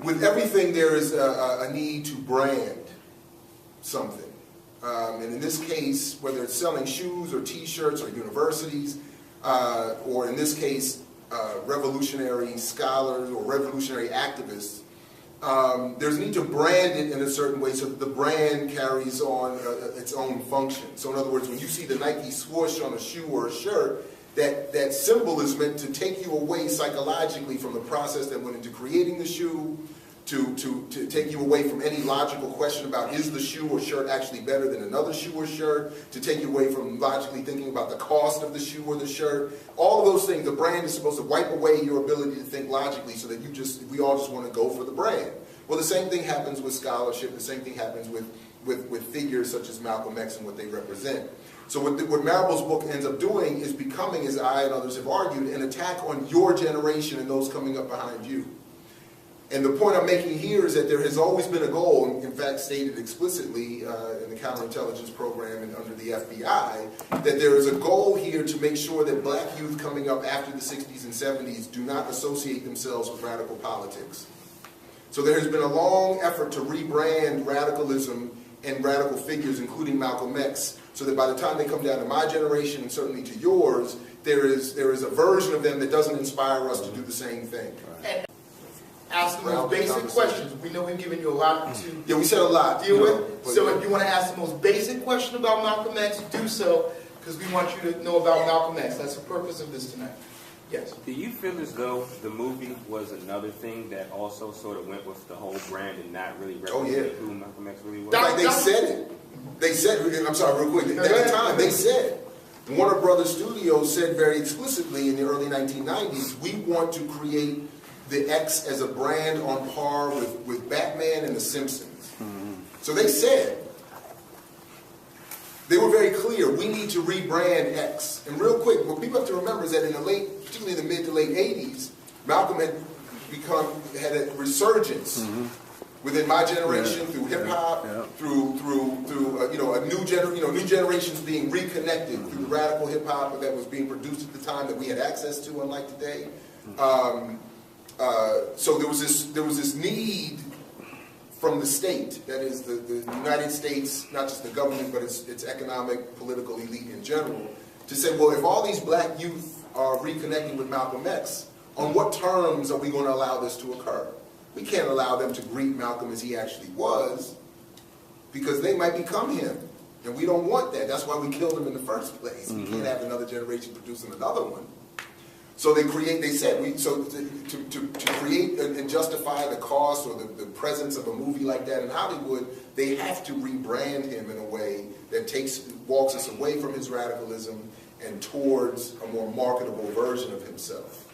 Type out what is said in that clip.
with everything there is a need to brand something. And in this case, whether it's selling shoes or t-shirts or universities, or in this case, revolutionary scholars or revolutionary activists, there's a need to brand it in a certain way so that the brand carries on its own function. So in other words, when you see the Nike swoosh on a shoe or a shirt, that symbol is meant to take you away psychologically from the process that went into creating the shoe, to take you away from any logical question about is the shoe or shirt actually better than another shoe or shirt, to take you away from logically thinking about the cost of the shoe or the shirt. All of those things, the brand is supposed to wipe away your ability to think logically so that we all just want to go for the brand. Well, the same thing happens with scholarship, the same thing happens with figures such as Malcolm X and what they represent. So what Marable's book ends up doing is becoming, as I and others have argued, an attack on your generation and those coming up behind you. And the point I'm making here is that there has always been a goal, in fact stated explicitly in the counterintelligence program and under the FBI, that there is a goal here to make sure that black youth coming up after the 60s and 70s do not associate themselves with radical politics. So there has been a long effort to rebrand radicalism and radical figures, including Malcolm X, so that by the time they come down to my generation and certainly to yours, there is a version of them that doesn't inspire us to do the same thing. And ask the most basic questions. We know we've given you a lot to we said a lot, deal with. So if you want to ask the most basic question about Malcolm X, do so, because we want you to know about Malcolm X. That's the purpose of this tonight. Yes. Do you feel as though the movie was another thing that also sort of went with the whole brand and not really represent who Malcolm X really was? Like they said it. They said, I'm sorry, real quick, at the time, they said, Warner Brothers Studios said very explicitly in the early 1990s, we want to create the X as a brand on par with Batman and The Simpsons. So they said, they were very clear, we need to rebrand X. And real quick, what people have to remember is that in the late, particularly in the mid to late 80s, Malcolm had a resurgence within my generation, through hip hop, through new generations being reconnected through the radical hip hop that was being produced at the time that we had access to, unlike today. So there was this need from the state, that is the United States, not just the government, but its economic, political elite in general, to say, well, if all these black youth are reconnecting with Malcolm X, on what terms are we going to allow this to occur? We can't allow them to greet Malcolm as he actually was, because they might become him. And we don't want that. That's why we killed him in the first place. We can't have another generation producing another one. So to create and justify the cost or the presence of a movie like that in Hollywood, they have to rebrand him in a way that walks us away from his radicalism and towards a more marketable version of himself.